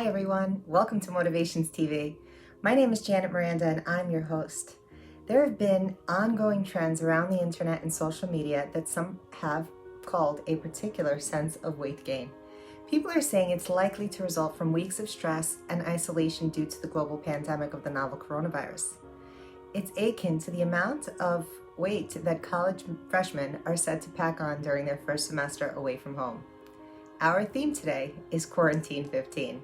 Hi everyone, welcome to Motivations TV. My name is Janet Miranda and I'm your host. There have been ongoing trends around the internet and social media that some have called a particular sense of weight gain. People are saying it's likely to result from weeks of stress and isolation due to the global pandemic of the novel coronavirus. It's akin to the amount of weight that college freshmen are said to pack on during their first semester away from home. Our theme today is Quarantine 15.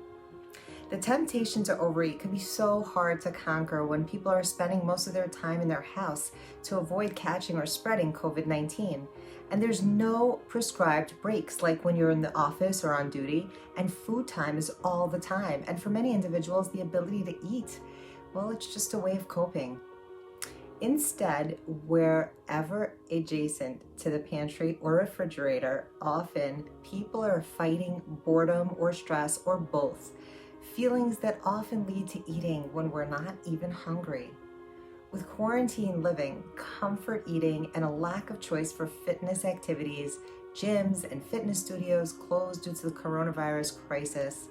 The temptation to overeat can be so hard to conquer when people are spending most of their time in their house to avoid catching or spreading COVID-19. And there's no prescribed breaks like when you're in the office or on duty, and food time is all the time. And for many individuals, the ability to eat, well, it's just a way of coping. Instead, wherever adjacent to the pantry or refrigerator, often people are fighting boredom or stress or both. Feelings that often lead to eating when we're not even hungry. With quarantine living, comfort eating, and a lack of choice for fitness activities, gyms and fitness studios closed due to the coronavirus crisis,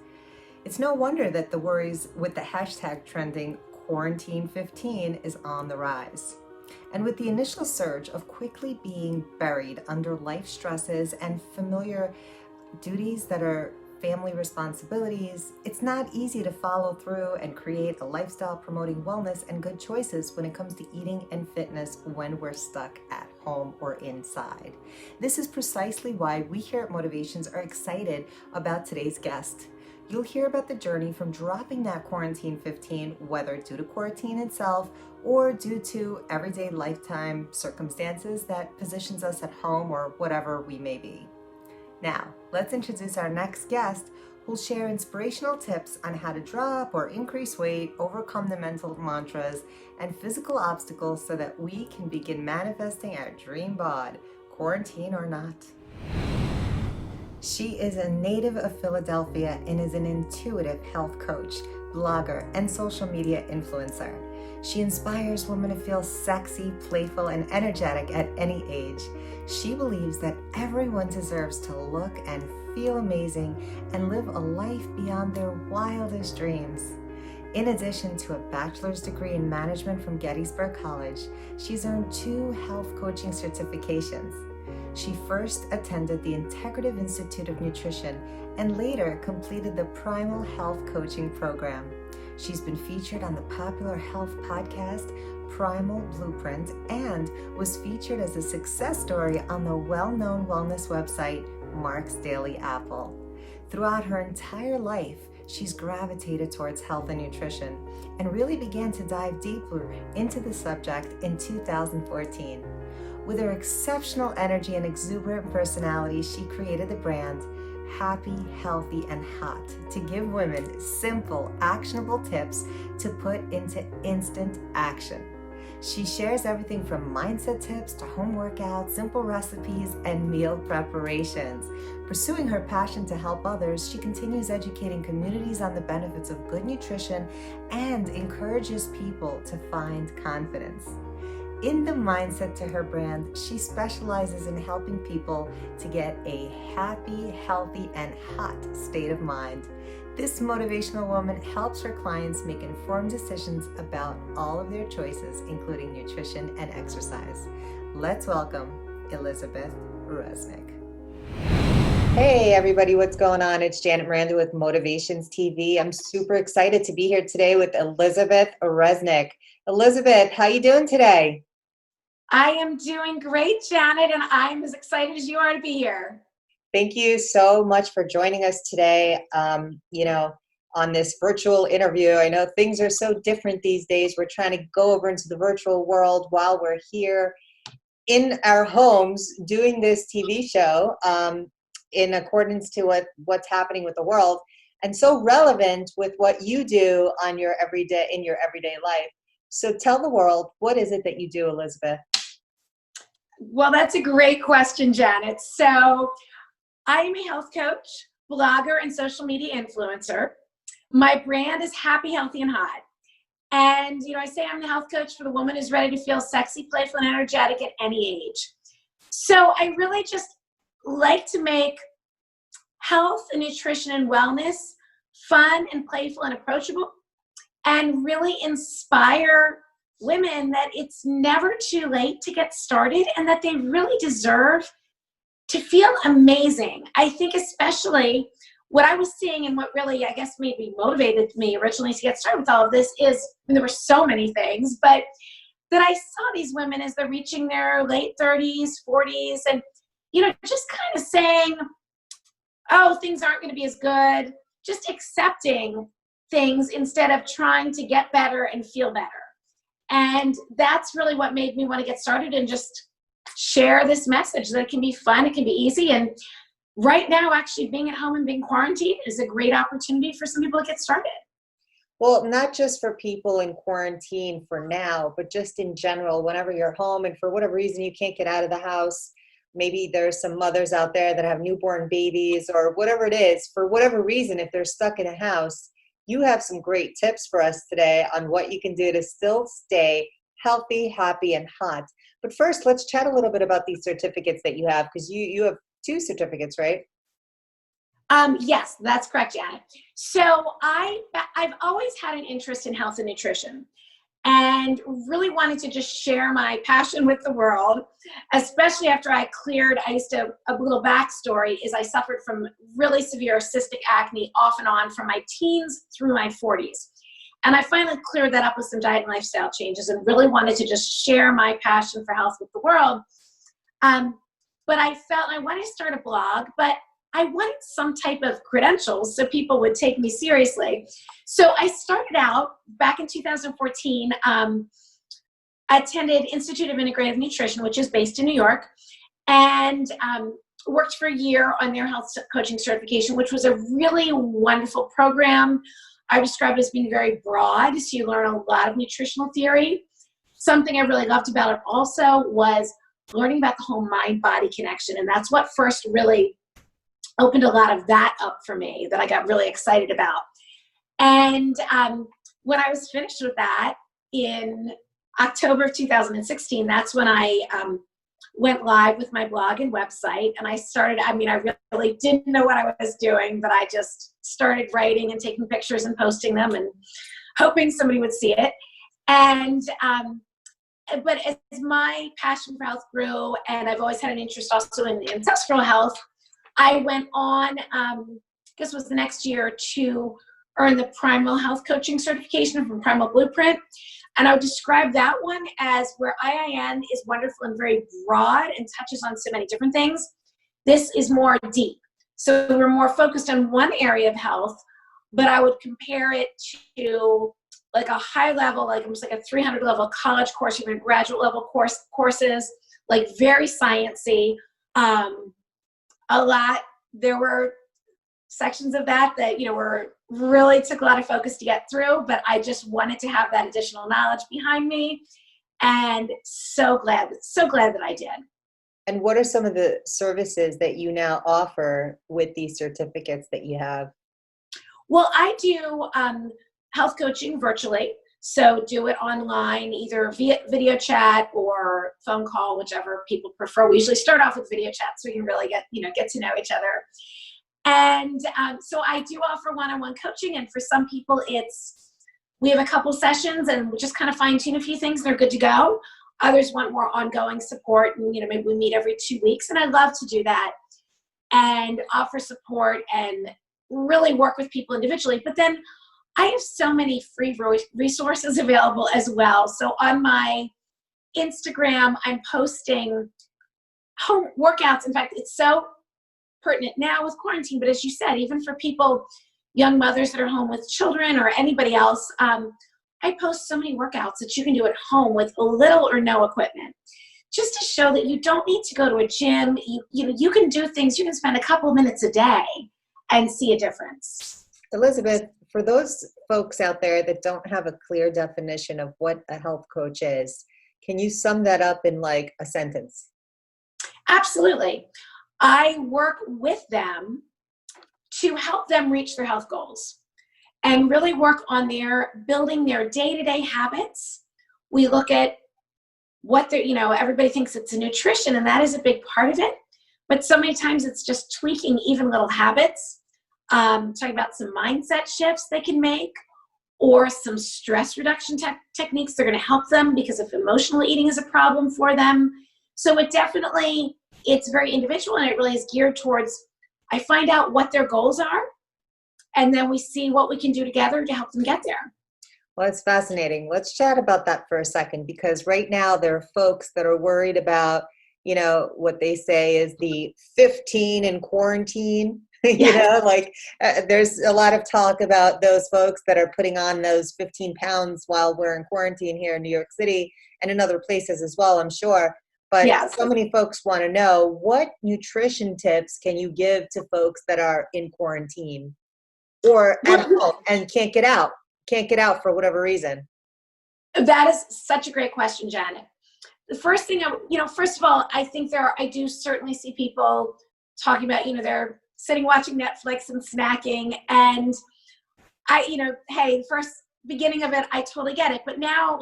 it's no wonder that the worries with the hashtag trending Quarantine 15 is on the rise. And with the initial surge of quickly being buried under life stresses and familiar duties that are family responsibilities, it's not easy to follow through and create a lifestyle promoting wellness and good choices when it comes to eating and fitness when we're stuck at home or inside. This is precisely why we here at Motivations are excited about today's guest. You'll hear about the journey from dropping that Quarantine 15, whether due to quarantine itself or due to everyday lifetime circumstances that positions us at home or whatever we may be. Now, let's introduce our next guest who'll share inspirational tips on how to drop or increase weight, overcome the mental mantras and physical obstacles so that we can begin manifesting our dream bod, quarantine or not. She is a native of Philadelphia and is an intuitive health coach, blogger, and social media influencer. She inspires women to feel sexy, playful, and energetic at any age. She believes that everyone deserves to look and feel amazing and live a life beyond their wildest dreams. In addition to a bachelor's degree in management from Gettysburg College, she's earned 2 health coaching certifications. She first attended the Integrative Institute of Nutrition and later completed the Primal health coaching program. She's been featured on the popular health podcast Primal Blueprint and was featured as a success story on the well-known wellness website Mark's Daily Apple. Throughout her entire life, she's gravitated towards health and nutrition and really began to dive deeper into the subject in 2014. With her exceptional energy and exuberant personality, she created the brand Happy, Healthy, and Hot to give women simple, actionable tips to put into instant action. She shares everything from mindset tips to home workouts, simple recipes, and meal preparations. Pursuing her passion to help others, she continues educating communities on the benefits of good nutrition and encourages people to find confidence. In the mindset to her brand, she specializes in helping people to get a happy, healthy, and hot state of mind. This motivational woman helps her clients make informed decisions about all of their choices, including nutrition and exercise. Let's welcome Elizabeth Resnick. Hey everybody, what's going on? It's Janet Miranda with Motivations TV. I'm super excited to be here today with Elizabeth Resnick. Elizabeth, how you doing today? I am doing great, Janet, and I'm as excited as you are to be here. Thank you so much for joining us today, on this virtual interview. I know things are so different these days. We're trying to go over into the virtual world while we're here in our homes doing this TV show in accordance to what's happening with the world, and so relevant with what you do in your everyday life. So tell the world, what is it that you do, Elizabeth? Well, that's a great question, Janet. So I am a health coach, blogger, and social media influencer. My brand is Happy, Healthy, and Hot. And, I say I'm the health coach for the woman who's ready to feel sexy, playful, and energetic at any age. So I really just like to make health and nutrition and wellness fun and playful and approachable, and really inspire women that it's never too late to get started and that they really deserve to feel amazing. I think especially what I was seeing and what really, I guess, maybe motivated me originally to get started with all of this is, and there were so many things, but that I saw these women as they're reaching their late 30s, 40s, and, just kind of saying, oh, things aren't going to be as good, just accepting things instead of trying to get better and feel better. And that's really what made me want to get started and just share this message that it can be fun, it can be easy. And right now, actually being at home and being quarantined is a great opportunity for some people to get started. Well, not just for people in quarantine for now, but just in general, whenever you're home and for whatever reason you can't get out of the house. Maybe there's some mothers out there that have newborn babies or whatever it is, for whatever reason, if they're stuck in a house, you have some great tips for us today on what you can do to still stay healthy, happy, and hot. But first, let's chat a little bit about these certificates that you have, because you have 2 certificates, right? Yes, that's correct, Janet. So I've always had an interest in health and nutrition and really wanted to just share my passion with the world, especially after a little backstory is I suffered from really severe cystic acne off and on from my teens through my 40s. And I finally cleared that up with some diet and lifestyle changes and really wanted to just share my passion for health with the world. But I felt I wanted to start a blog, but I wanted some type of credentials so people would take me seriously. So I started out back in 2014, attended Institute of Integrative Nutrition, which is based in New York, and worked for a year on their health coaching certification, which was a really wonderful program. I describe it as being very broad, so you learn a lot of nutritional theory. Something I really loved about it also was learning about the whole mind-body connection, and that's what first really opened a lot of that up for me that I got really excited about. And when I was finished with that in October of 2016, that's when I went live with my blog and website. And I really didn't know what I was doing, but I just started writing and taking pictures and posting them and hoping somebody would see it. And but as my passion for health grew, and I've always had an interest also in ancestral health, I went on, this was the next year, to earn the Primal health coaching certification from Primal Blueprint. And I would describe that one as where IIN is wonderful and very broad and touches on so many different things. This is more deep. So we're more focused on one area of health, but I would compare it to like a high level, like almost like a 300 level college course, even graduate level courses, like very sciencey. There were sections of that were really took a lot of focus to get through, but I just wanted to have that additional knowledge behind me, and so glad that I did. And what are some of the services that you now offer with these certificates that you have? Well, I do health coaching virtually. So do it online, either via video chat or phone call, whichever people prefer. We usually start off with video chat so we can really get to know each other. And so I do offer one-on-one coaching. And for some people, we have a couple sessions and we just kind of fine tune a few things. They're good to go. Others want more ongoing support. And, maybe we meet every 2 weeks. And I love to do that and offer support and really work with people individually. But then I have so many free resources available as well. So on my Instagram, I'm posting home workouts. In fact, it's so pertinent now with quarantine, but as you said, even for people, young mothers that are home with children or anybody else, I post so many workouts that you can do at home with little or no equipment, just to show that you don't need to go to a gym. You can do things. You can spend a couple minutes a day and see a difference. Elizabeth, for those folks out there that don't have a clear definition of what a health coach is, can you sum that up in like a sentence? Absolutely. I work with them to help them reach their health goals and really work on building their day-to-day habits. We look at what everybody thinks it's a nutrition, and that is a big part of it. But so many times it's just tweaking even little habits talking about some mindset shifts they can make, or some stress reduction techniques that are going to help them because if emotional eating is a problem for them. So it's very individual, and it really is geared towards, I find out what their goals are, and then we see what we can do together to help them get there. Well, it's fascinating. Let's chat about that for a second, because right now there are folks that are worried about, what they say is the 15 in quarantine. There's a lot of talk about those folks that are putting on those 15 pounds while we're in quarantine here in New York City and in other places as well, I'm sure. But yes. So many folks want to know, what nutrition tips can you give to folks that are in quarantine or at home and can't get out for whatever reason? That is such a great question, Janet. The first thing, first of all, I think I do certainly see people talking about, they're sitting watching Netflix and snacking, and hey, the first beginning of it, I totally get it. But now,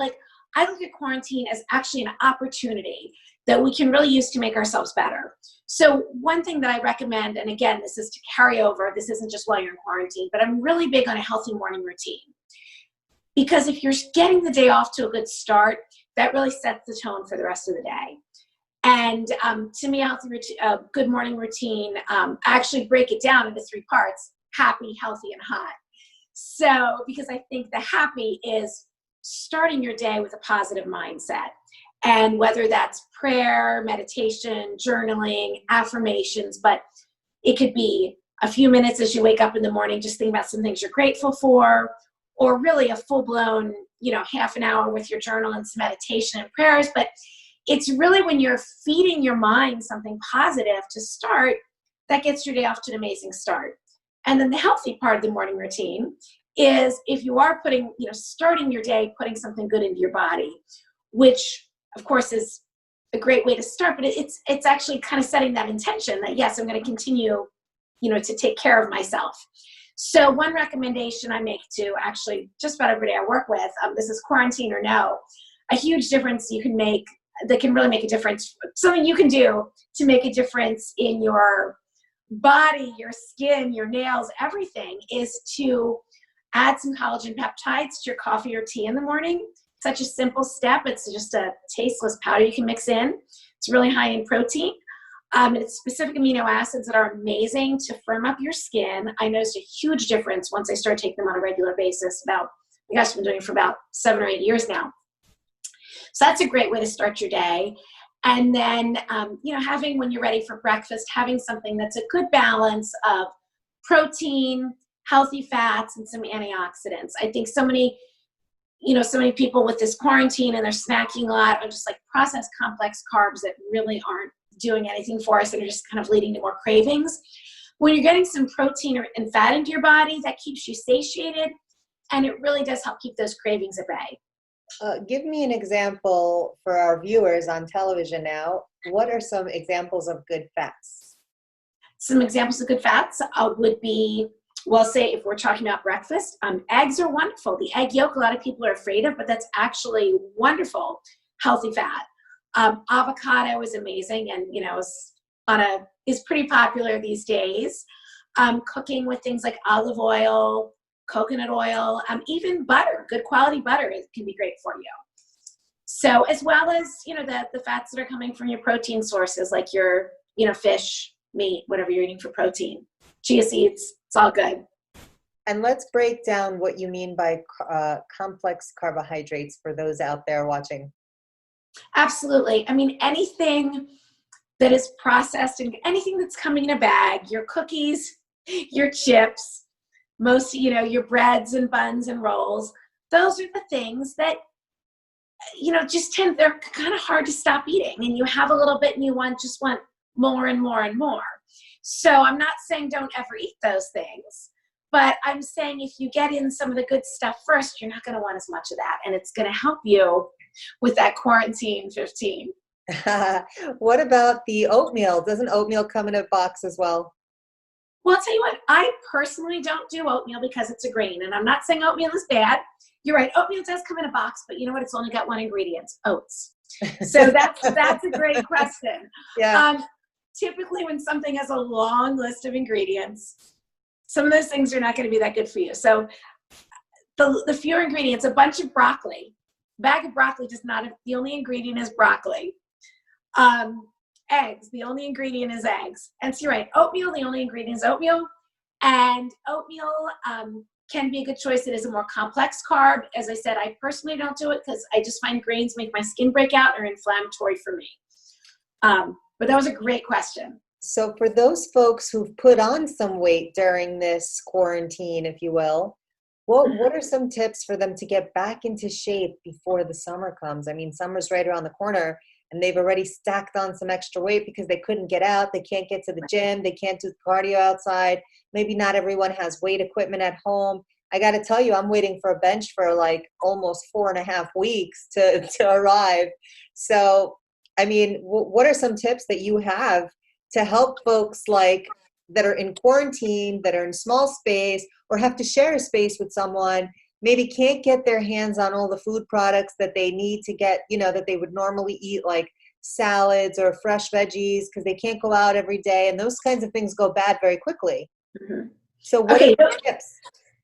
I look at quarantine as actually an opportunity that we can really use to make ourselves better. So one thing that I recommend, and again, this is to carry over, this isn't just while you're in quarantine, but I'm really big on a healthy morning routine. Because if you're getting the day off to a good start, that really sets the tone for the rest of the day. And to me, a good morning routine, I actually break it down into 3 parts: happy, healthy, and hot. So, because I think the happy is starting your day with a positive mindset. And whether that's prayer, meditation, journaling, affirmations, but it could be a few minutes as you wake up in the morning, just think about some things you're grateful for, or really a full-blown, half an hour with your journal and some meditation and prayers. But it's really when you're feeding your mind something positive to start, that gets your day off to an amazing start. And then the healthy part of the morning routine is if you are starting your day, putting something good into your body, which of course is a great way to start, but it's actually kind of setting that intention that, yes, I'm going to continue, to take care of myself. So one recommendation I make to actually just about everybody I work with, this is quarantine or no, a huge difference you can make that can really make a difference, something you can do to make a difference in your body, your skin, your nails, everything, is to add some collagen peptides to your coffee or tea in the morning. Such a simple step. It's just a tasteless powder you can mix in. It's really high in protein. And it's specific amino acids that are amazing to firm up your skin. I noticed a huge difference once I started taking them on a regular basis. I've been doing it for about 7 or 8 years now. So that's a great way to start your day. And then, having, when you're ready for breakfast, having something that's a good balance of protein, healthy fats, and some antioxidants. I think so many people with this quarantine and they're snacking a lot are just processed complex carbs that really aren't doing anything for us and are just kind of leading to more cravings. When you're getting some protein and fat into your body, that keeps you satiated, and it really does help keep those cravings at bay. Give me an example for our viewers on television now. What are some examples of good fats? Some examples of good fats would be, say if we're talking about breakfast, eggs are wonderful. The egg yolk, a lot of people are afraid of, but that's actually wonderful, healthy fat. Avocado is amazing, and is pretty popular these days. Cooking with things like olive oil, coconut oil, even butter, good quality butter can be great for you. So as well as, the fats that are coming from your protein sources, like your, fish, meat, whatever you're eating for protein, chia seeds, it's all good. And let's break down what you mean by complex carbohydrates for those out there watching. Absolutely. Anything that is processed and anything that's coming in a bag, your cookies, your chips, most, your breads and buns and rolls, those are the things that, they're kind of hard to stop eating, and you have a little bit and you just want more and more and more. So I'm not saying don't ever eat those things, but I'm saying if you get in some of the good stuff first, you're not going to want as much of that, and it's going to help you with that quarantine 15. What about the oatmeal? Doesn't oatmeal come in a box as well? Well, I'll tell you what, I personally don't do oatmeal because it's a grain, and I'm not saying oatmeal is bad. You're right, oatmeal does come in a box, but you know what? It's only got one ingredient, oats. So that's a great question. Yeah. Typically when something has a long list of ingredients, some of those things are not going to be that good for you. So the fewer ingredients, a bunch of broccoli. Bag of broccoli does not have, the only ingredient is broccoli. Eggs, the only ingredient is eggs. And so you're right, oatmeal, the only ingredient is oatmeal. And oatmeal can be a good choice. It is a more complex carb. As I said, I personally don't do it because I just find grains make my skin break out or inflammatory for me. But that was a great question. So for those folks who've put on some weight during this quarantine, if you will, what are some tips for them to get back into shape before the summer comes? I mean, summer's right around the corner and they've already stacked on some extra weight because they couldn't get out. They can't get to the gym. They can't do cardio outside. Maybe not everyone has weight equipment at home. I got to tell you, I'm waiting for a bench for like almost 4.5 weeks to arrive. So, I mean, what are some tips that you have to help folks like that are in quarantine, that are in small space, or have to share a space with someone, maybe can't get their hands on all the food products that they need to get, that they would normally eat, like salads or fresh veggies, because they can't go out every day, and those kinds of things go bad very quickly. Mm-hmm. So what are your tips?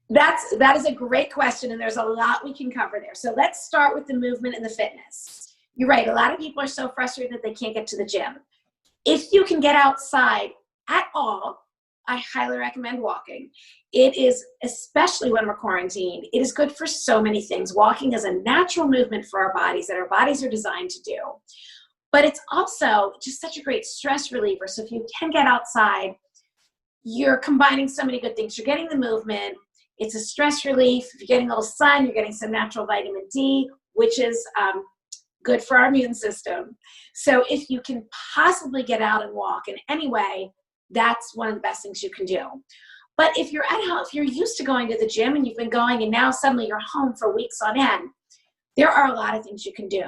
That is a great question, and there's a lot we can cover there. So let's start with the movement and the fitness. You're right. A lot of people are so frustrated that they can't get to the gym. If you can get outside at all, I highly recommend walking. It is, especially when we're quarantined, it is good for so many things. Walking is a natural movement for our bodies that our bodies are designed to do. But it's also just such a great stress reliever. So if you can get outside, you're combining so many good things. You're getting the movement. It's a stress relief. If you're getting a little sun, you're getting some natural vitamin D, which is good for our immune system. So if you can possibly get out and walk in any way, that's one of the best things you can do. But if you're at home, if you're used to going to the gym and you've been going and now suddenly you're home for weeks on end, there are a lot of things you can do.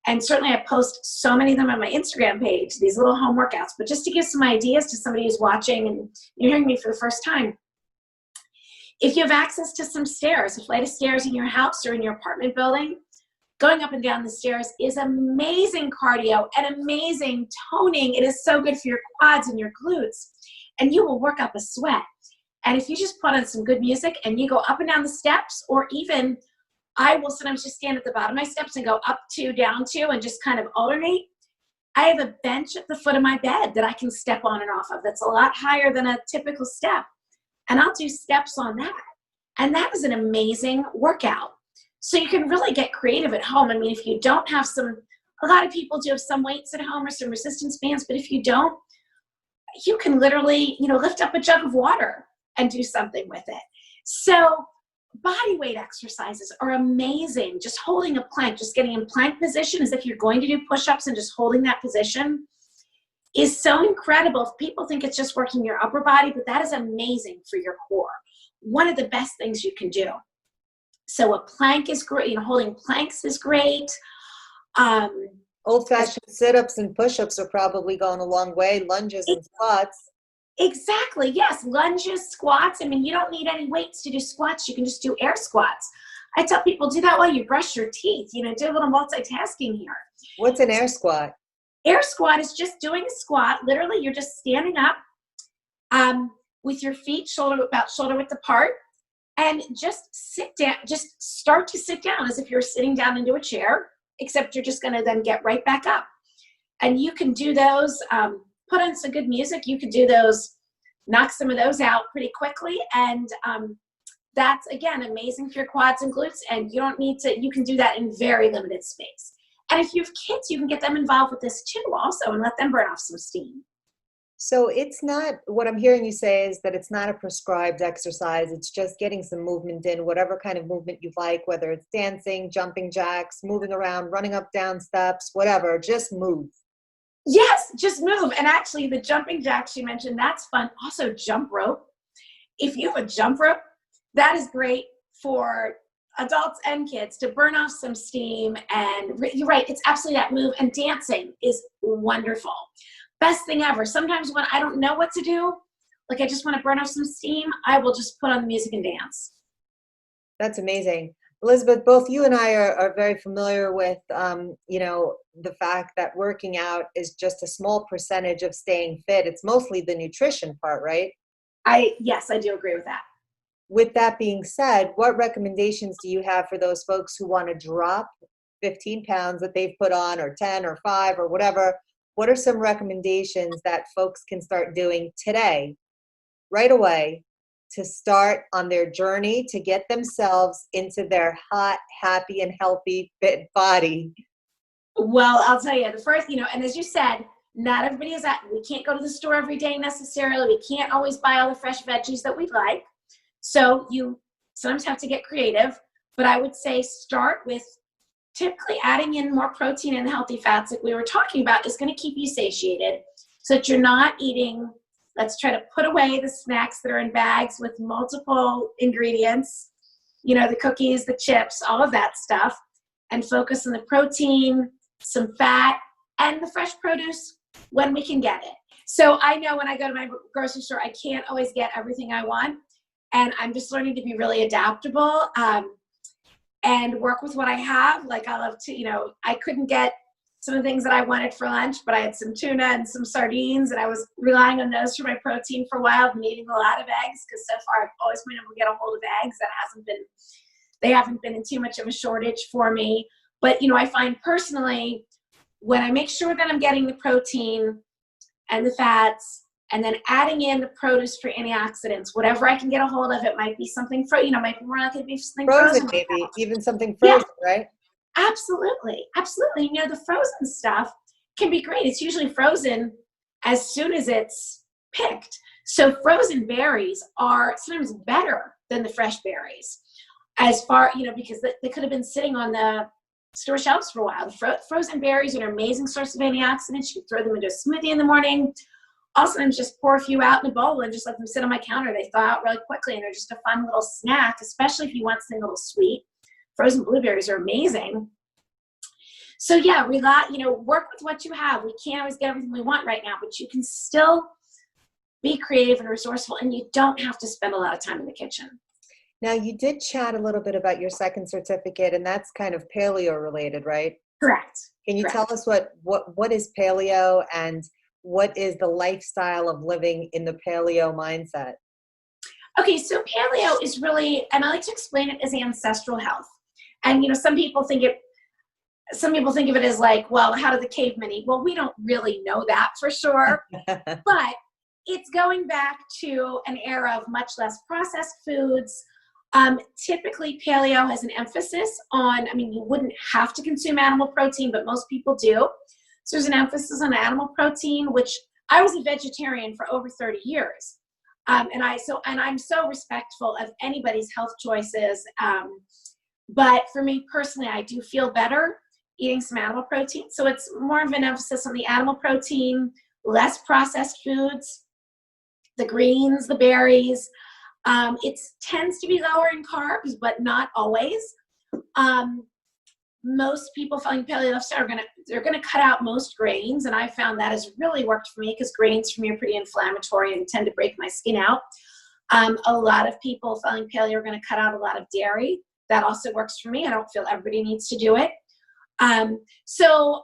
And certainly I post so many of them on my Instagram page, these little home workouts. But just to give some ideas to somebody who's watching and you're hearing me for the first time, if you have access to some stairs, a flight of stairs in your house or in your apartment building, going up and down the stairs is amazing cardio and amazing toning. It is so good for your quads and your glutes, and you will work up a sweat. And if you just put on some good music and you go up and down the steps, or even I will sometimes just stand at the bottom of my steps and go up to, down to, and just kind of alternate. I have a bench at the foot of my bed that I can step on and off of that's a lot higher than a typical step. And I'll do steps on that. And that is an amazing workout. So you can really get creative at home. I mean, if you don't have a lot of people do have some weights at home or some resistance bands, but if you don't, you can literally, lift up a jug of water and do something with it. So body weight exercises are amazing. Just holding a plank, just getting in plank position as if you're going to do push-ups and just holding that position is so incredible. If people think it's just working your upper body, but that is amazing for your core. One of the best things you can do. So a plank is great. Holding planks is great. Old-fashioned sit-ups and push-ups are probably going a long way. Lunges and squats. Exactly. Yes. Lunges, squats. I mean, you don't need any weights to do squats. You can just do air squats. I tell people, do that while you brush your teeth. Do a little multitasking here. What's an air squat? Air squat is just doing a squat. Literally, you're just standing up with your feet about shoulder width apart, and just sit down. Just start to sit down as if you're sitting down into a chair, except you're just going to then get right back up. And you can do those. Put on some good music. You can do those. Knock some of those out pretty quickly, and that's again amazing for your quads and glutes. And you don't need to. You can do that in very limited space. And if you have kids, you can get them involved with this too also and let them burn off some steam. So it's not, what I'm hearing you say is that it's not a prescribed exercise. It's just getting some movement in, whatever kind of movement you like, whether it's dancing, jumping jacks, moving around, running up, down steps, whatever, just move. Yes, just move. And actually the jumping jacks you mentioned, that's fun. Also jump rope. If you have a jump rope, that is great for adults and kids to burn off some steam. And you're right, it's absolutely that move. And dancing is wonderful. Best thing ever. Sometimes when I don't know what to do, like I just want to burn off some steam, I will just put on the music and dance. That's amazing. Elizabeth, both you and I are very familiar with, the fact that working out is just a small percentage of staying fit. It's mostly the nutrition part, right? Yes, I do agree with that. With that being said, what recommendations do you have for those folks who want to drop 15 pounds that they've put on, or 10 or 5 or whatever? What are some recommendations that folks can start doing today, right away, to start on their journey to get themselves into their hot, happy, and healthy, fit body? Well, I'll tell you, the first, and as you said, not everybody is we can't go to the store every day necessarily. We can't always buy all the fresh veggies that we like. So you sometimes have to get creative, but I would say start with typically adding in more protein and healthy fats like we were talking about is going to keep you satiated so that you're not eating. Let's try to put away the snacks that are in bags with multiple ingredients, the cookies, the chips, all of that stuff, and focus on the protein, some fat, and the fresh produce when we can get it. So I know when I go to my grocery store, I can't always get everything I want. And I'm just learning to be really adaptable and work with what I have. Like I love to, I couldn't get some of the things that I wanted for lunch, but I had some tuna and some sardines, and I was relying on those for my protein for a while. I've been eating a lot of eggs because so far I've always been able to get a hold of eggs. They haven't been in too much of a shortage for me. But, I find personally, when I make sure that I'm getting the protein and the fats, and then adding in the produce for antioxidants, whatever I can get a hold of, it might be something might be more likely to be something frozen. Maybe even something frozen, yeah. Right? Absolutely. Absolutely. The frozen stuff can be great. It's usually frozen as soon as it's picked. So frozen berries are sometimes better than the fresh berries as far, because they could have been sitting on the store shelves for a while. Frozen berries are an amazing source of antioxidants. You can throw them into a smoothie in the morning. I'll sometimes just pour a few out in a bowl and just let them sit on my counter. They thaw out really quickly, and they're just a fun little snack, especially if you want something a little sweet. Frozen blueberries are amazing. So yeah, work with what you have. We can't always get everything we want right now, but you can still be creative and resourceful, and you don't have to spend a lot of time in the kitchen. Now, you did chat a little bit about your second certificate, and that's kind of paleo related, right? Correct. Can you Correct. tell us what is paleo, and what is the lifestyle of living in the paleo mindset? Okay, so paleo is really, and I like to explain it as ancestral health. And some people think of it as like, well, how did the cavemen eat? Well, we don't really know that for sure, but it's going back to an era of much less processed foods. Typically, paleo has an emphasis on, you wouldn't have to consume animal protein, but most people do. So there's an emphasis on animal protein, which I was a vegetarian for over 30 years. And I'm so respectful of anybody's health choices. But for me personally, I do feel better eating some animal protein. So it's more of an emphasis on the animal protein, less processed foods, the greens, the berries. It tends to be lower in carbs, but not always. Most people following paleo lifestyle they're gonna cut out most grains, and I found that has really worked for me because grains for me are pretty inflammatory and tend to break my skin out. A lot of people following paleo are going to cut out a lot of dairy. That also works for me. I don't feel everybody needs to do it. So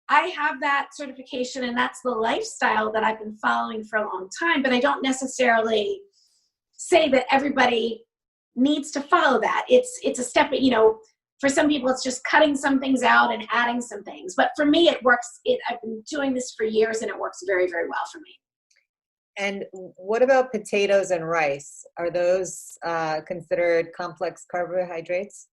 I have that certification, and that's the lifestyle that I've been following for a long time, but I don't necessarily say that everybody needs to follow that. It's a step, for some people, it's just cutting some things out and adding some things. But for me, it works. I've been doing this for years, and it works very, very well for me. And what about potatoes and rice? Are those considered complex carbohydrates?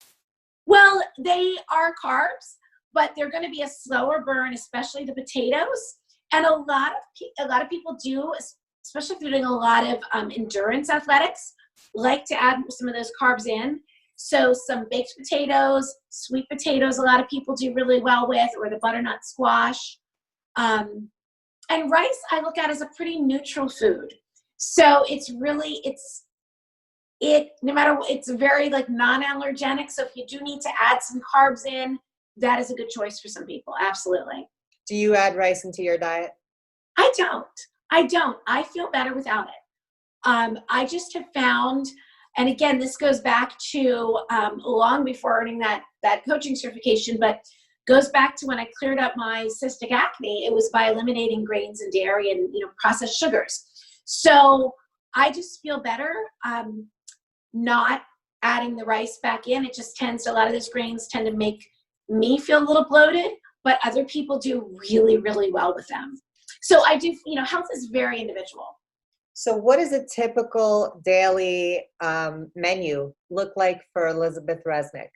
Well, they are carbs, but they're going to be a slower burn, especially the potatoes. And a lot of people do, especially if they're doing a lot of endurance athletics, like to add some of those carbs in. So some baked potatoes, sweet potatoes, a lot of people do really well with, or the butternut squash. And rice, I look at as a pretty neutral food. So it's very like non-allergenic. So if you do need to add some carbs in, that is a good choice for some people. Absolutely. Do you add rice into your diet? I don't. I feel better without it. I just have found, and again, this goes back to long before earning that coaching certification, but goes back to when I cleared up my cystic acne. It was by eliminating grains and dairy and processed sugars. So I just feel better not adding the rice back in. It just tends to, a lot of those grains tend to make me feel a little bloated, but other people do really, really well with them. So I do, health is very individual. So what does a typical daily menu look like for Elizabeth Resnick?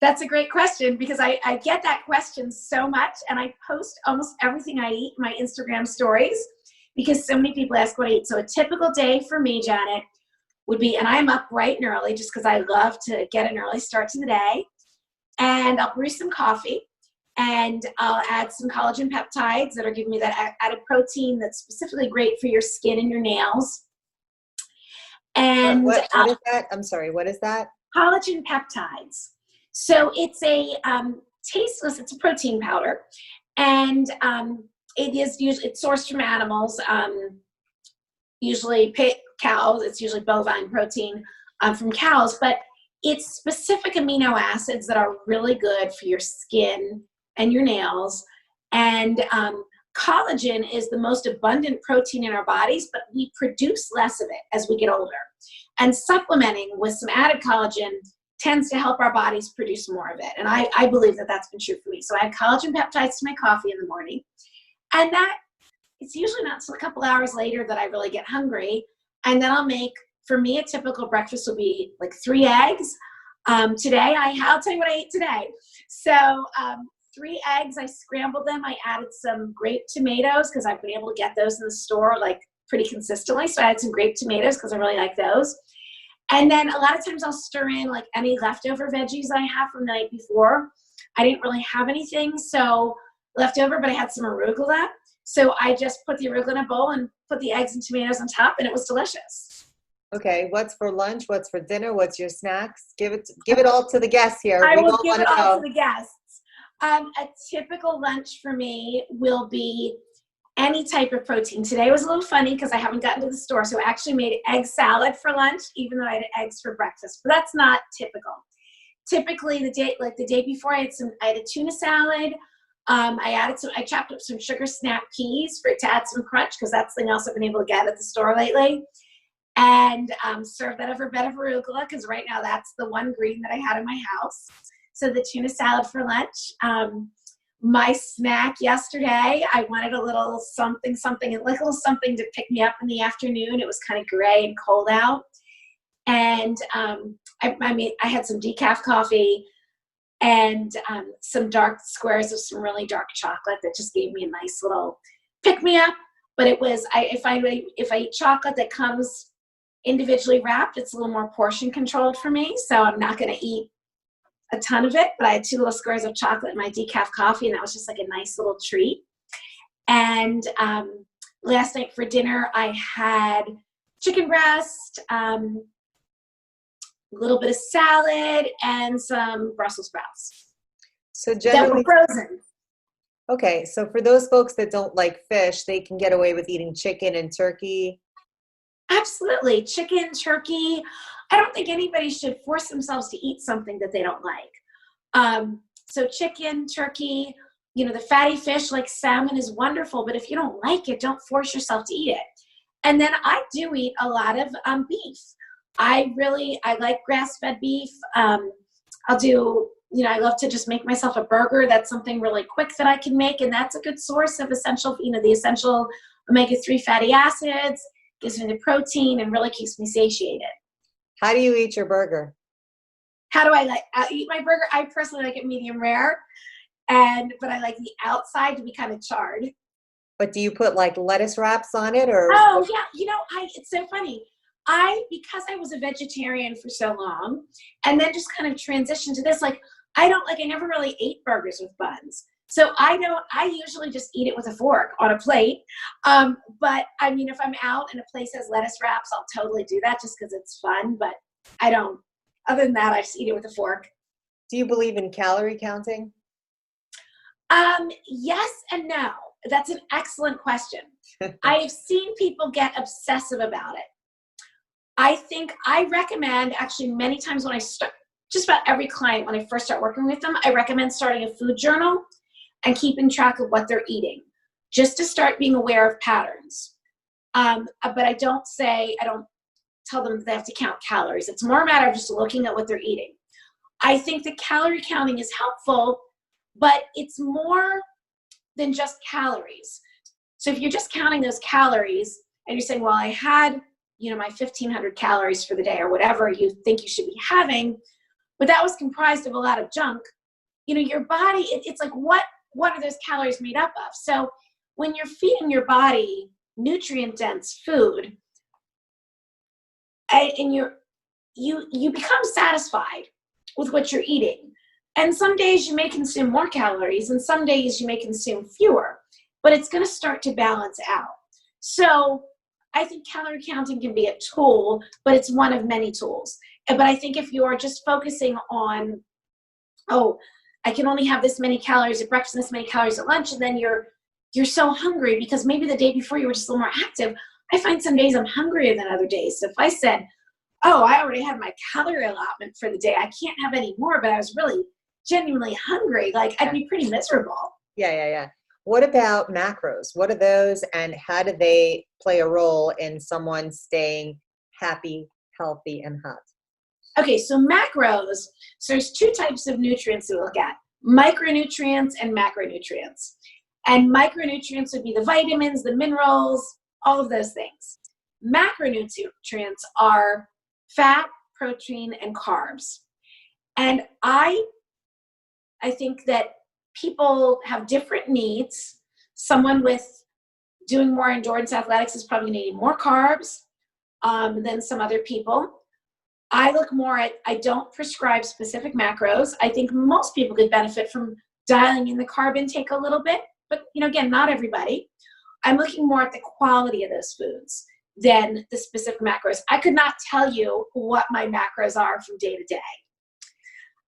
That's a great question, because I get that question so much, and I post almost everything I eat in my Instagram stories because so many people ask what I eat. So a typical day for me, Janet, would be, and I'm up bright and early just because I love to get an early start to the day, and I'll brew some coffee, and I'll add some collagen peptides that are giving me that added protein that's specifically great for your skin and your nails. And what is that? I'm sorry, what is that? Collagen peptides. So it's a tasteless, it's a protein powder, and it's sourced from animals, usually cows. It's usually bovine protein from cows, but it's specific amino acids that are really good for your skin and your nails. And collagen is the most abundant protein in our bodies, but we produce less of it as we get older. And supplementing with some added collagen tends to help our bodies produce more of it. And I believe that that's been true for me. So I add collagen peptides to my coffee in the morning. And that, it's usually not until a couple hours later that I really get hungry. And then I'll make, for me, a typical breakfast will be like 3 eggs. Today, I'll tell you what I ate today. So 3 eggs, I scrambled them. I added some grape tomatoes because I've been able to get those in the store like pretty consistently. So I added some grape tomatoes because I really like those. And then a lot of times I'll stir in like any leftover veggies I have from the night before. I didn't really have anything so leftover, but I had some arugula. So I just put the arugula in a bowl and put the eggs and tomatoes on top, and it was delicious. Okay, what's for lunch? What's for dinner? What's your snacks? Give it all to the guests here. I will give it all to the guests. A typical lunch for me will be any type of protein. Today was a little funny because I haven't gotten to the store, so I actually made egg salad for lunch, even though I had eggs for breakfast. But that's not typical. Typically, the day before, I had a tuna salad. I chopped up some sugar snap peas to add some crunch, because that's something else I've been able to get at the store lately. And served that over a bed of arugula, because right now that's the one green that I had in my house. So the tuna salad for lunch. My snack yesterday, I wanted a little something, like a little something to pick me up in the afternoon. It was kind of gray and cold out. And I had some decaf coffee and some dark squares of some really dark chocolate that just gave me a nice little pick me up. But it was, if I eat chocolate that comes individually wrapped, it's a little more portion controlled for me. So I'm not going to eat a ton of it, but I had 2 little squares of chocolate in my decaf coffee, and that was just like a nice little treat. And last night for dinner, I had chicken breast, a little bit of salad, and some Brussels sprouts. So generally, that were frozen. Okay, so for those folks that don't like fish, they can get away with eating chicken and turkey. Absolutely. Chicken, turkey. I don't think anybody should force themselves to eat something that they don't like. So chicken, turkey, the fatty fish like salmon is wonderful, but if you don't like it, don't force yourself to eat it. And then I do eat a lot of beef. I like grass-fed beef. I'll do, I love to just make myself a burger. That's something really quick that I can make, and that's a good source of the essential omega-3 fatty acids. Gives me the protein and really keeps me satiated. How do you eat your burger? How do I eat my burger? I personally like it medium rare, but I like the outside to be kind of charred. But do you put like lettuce wraps on it, or? Oh yeah, it's so funny. Because I was a vegetarian for so long, and then just kind of transitioned to this. I never really ate burgers with buns. So I usually just eat it with a fork on a plate. But if I'm out and a place has lettuce wraps, I'll totally do that just because it's fun. But other than that, I just eat it with a fork. Do you believe in calorie counting? Yes and no. That's an excellent question. I have seen people get obsessive about it. I recommend actually many times when I start, just about every client, when I first start working with them, I recommend starting a food journal and keeping track of what they're eating, just to start being aware of patterns. But I don't tell them that they have to count calories. It's more a matter of just looking at what they're eating. I think that calorie counting is helpful, but it's more than just calories. So if you're just counting those calories and you're saying, well, I had, my 1,500 calories for the day or whatever you think you should be having, but that was comprised of a lot of junk, your body, it's like, what are those calories made up of? So when you're feeding your body nutrient-dense food, and you become satisfied with what you're eating. And some days you may consume more calories, and some days you may consume fewer, but it's going to start to balance out. So I think calorie counting can be a tool, but it's one of many tools. But I think if you're just focusing on, I can only have this many calories at breakfast and this many calories at lunch, and then you're so hungry because maybe the day before you were just a little more active. I find some days I'm hungrier than other days. So if I said, I already had my calorie allotment for the day, I can't have any more, but I was really genuinely hungry, I'd be pretty miserable. Yeah. What about macros? What are those, and how do they play a role in someone staying happy, healthy, and hot? Okay, so macros, so there's two types of nutrients to look at, micronutrients and macronutrients. And micronutrients would be the vitamins, the minerals, all of those things. Macronutrients are fat, protein, and carbs. And I think that people have different needs. Someone with doing more endurance athletics is probably going to need more carbs than some other people. I look more at, I don't prescribe specific macros. I think most people could benefit from dialing in the carb intake a little bit, but again, not everybody. I'm looking more at the quality of those foods than the specific macros. I could not tell you what my macros are from day to day.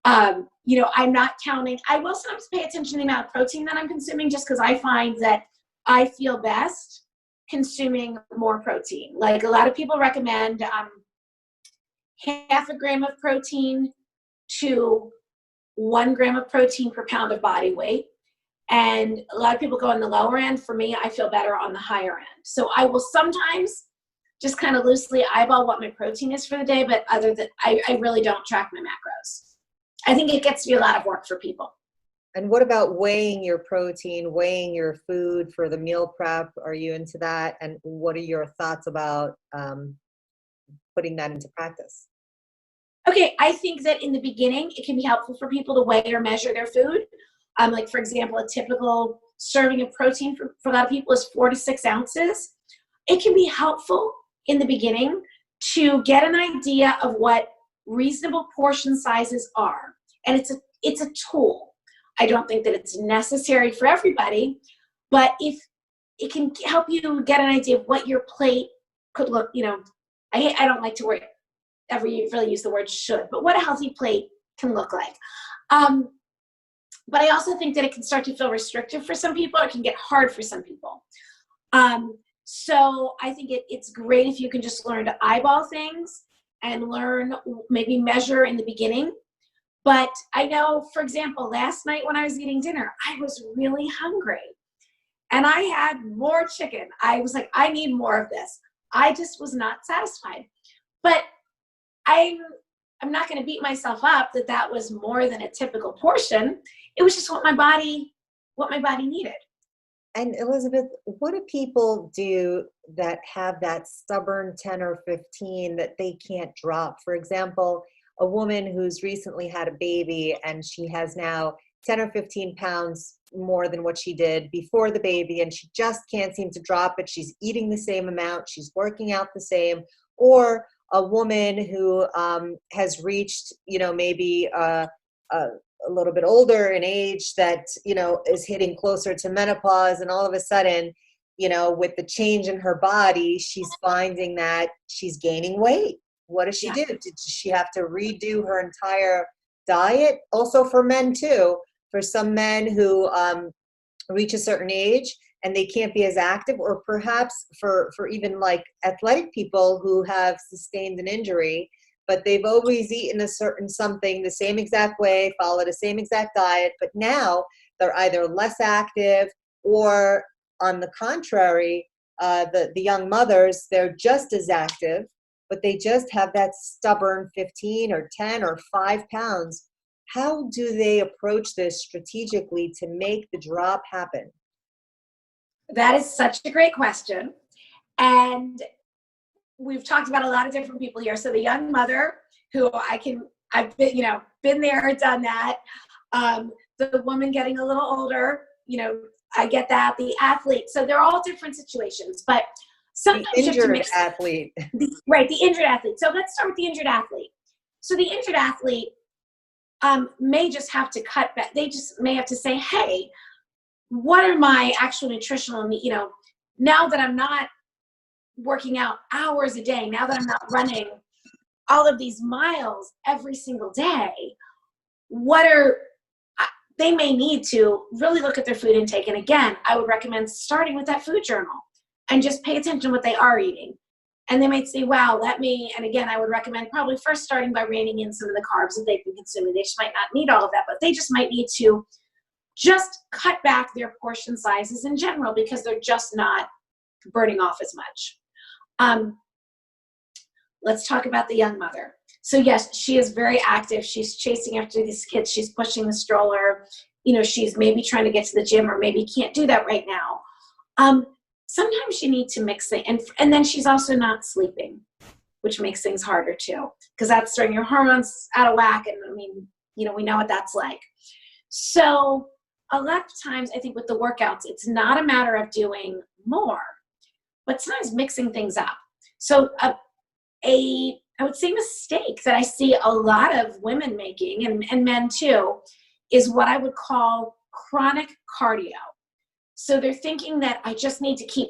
I'm not counting. I will sometimes pay attention to the amount of protein that I'm consuming, just because I find that I feel best consuming more protein. Like a lot of people recommend half a gram of protein to 1 gram of protein per pound of body weight. And a lot of people go on the lower end. For me, I feel better on the higher end. So I will sometimes just kind of loosely eyeball what my protein is for the day, but other than I really don't track my macros. I think it gets to be a lot of work for people. And what about weighing your protein, weighing your food for the meal prep? Are you into that? And what are your thoughts about putting that into practice? Okay, I think that in the beginning, it can be helpful for people to weigh or measure their food. Like, for example, a typical serving of protein for a lot of people is 4 to 6 ounces. It can be helpful in the beginning to get an idea of what reasonable portion sizes are. And it's a tool. I don't think that it's necessary for everybody, but if it can help you get an idea of what your plate could look, I don't like to ever really use the word should, but what a healthy plate can look like. But I also think that it can start to feel restrictive for some people. It can get hard for some people. So I think it's great if you can just learn to eyeball things and learn, maybe measure in the beginning. But I know, for example, last night when I was eating dinner, I was really hungry. And I had more chicken. I was like, I need more of this. I just was not satisfied. But I'm not going to beat myself up that was more than a typical portion. It was just what my body needed. And Elizabeth, what do people do that have that stubborn 10 or 15 that they can't drop? For example, a woman who's recently had a baby and she has now 10 or 15 pounds more than what she did before the baby, and she just can't seem to drop it. She's eating the same amount, she's working out the same. Or a woman who has reached, maybe a little bit older in age that, is hitting closer to menopause, and all of a sudden, with the change in her body, she's finding that she's gaining weight. What does she do? Did she have to redo her entire diet? Also for men too, for some men who reach a certain age and they can't be as active, or perhaps for even like athletic people who have sustained an injury, but they've always eaten a certain something the same exact way, followed the same exact diet, but now they're either less active or, on the contrary, the young mothers, they're just as active, but they just have that stubborn 15 or 10 or 5 pounds. How do they approach this strategically to make the drop happen? That is such a great question. And we've talked about a lot of different people here. So the young mother who I've been there, done that. The woman getting a little older, I get that. The athlete. So they're all different situations, but sometimes The you have to injured mix. athlete. Right. The injured athlete. So let's start with the injured athlete. So the injured athlete may just have to cut back. They just may have to say, hey, what are my actual nutritional, now that I'm not working out hours a day, now that I'm not running all of these miles every single day, they may need to really look at their food intake. And again, I would recommend starting with that food journal and just pay attention to what they are eating. And they might say, wow, and again, I would recommend probably first starting by reining in some of the carbs that they've been consuming. They just might not need all of that, but they just might need to just cut back their portion sizes in general because they're just not burning off as much. Let's talk about the young mother. So yes, she is very active. She's chasing after these kids. She's pushing the stroller. She's maybe trying to get to the gym or maybe can't do that right now. Sometimes you need to mix it. And then she's also not sleeping, which makes things harder too, because that's throwing your hormones out of whack. And we know what that's like. So a lot of times I think with the workouts, it's not a matter of doing more, but sometimes mixing things up. So I would say mistake that I see a lot of women making and men too is what I would call chronic cardio. So they're thinking that I just need to keep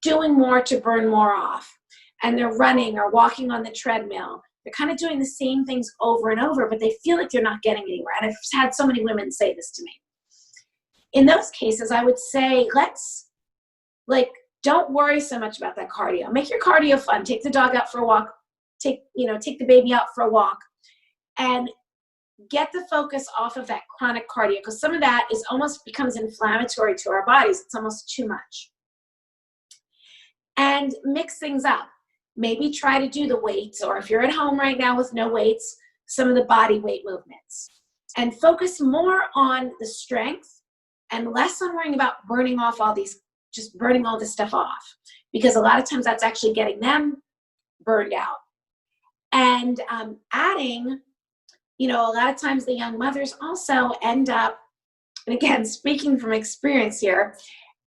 doing more to burn more off. And they're running or walking on the treadmill. They're kind of doing the same things over and over, but they feel like they're not getting anywhere. And I've had so many women say this to me. In those cases, I would say, don't worry so much about that cardio. Make your cardio fun. Take the dog out for a walk. Take the baby out for a walk. And get the focus off of that chronic cardio, because some of that almost becomes inflammatory to our bodies. It's almost too much. And mix things up. Maybe try to do the weights, or if you're at home right now with no weights, some of the body weight movements. And focus more on the strength and less on worrying about burning all this stuff off. Because a lot of times that's actually getting them burned out. And adding, a lot of times the young mothers also end up, and again, speaking from experience here,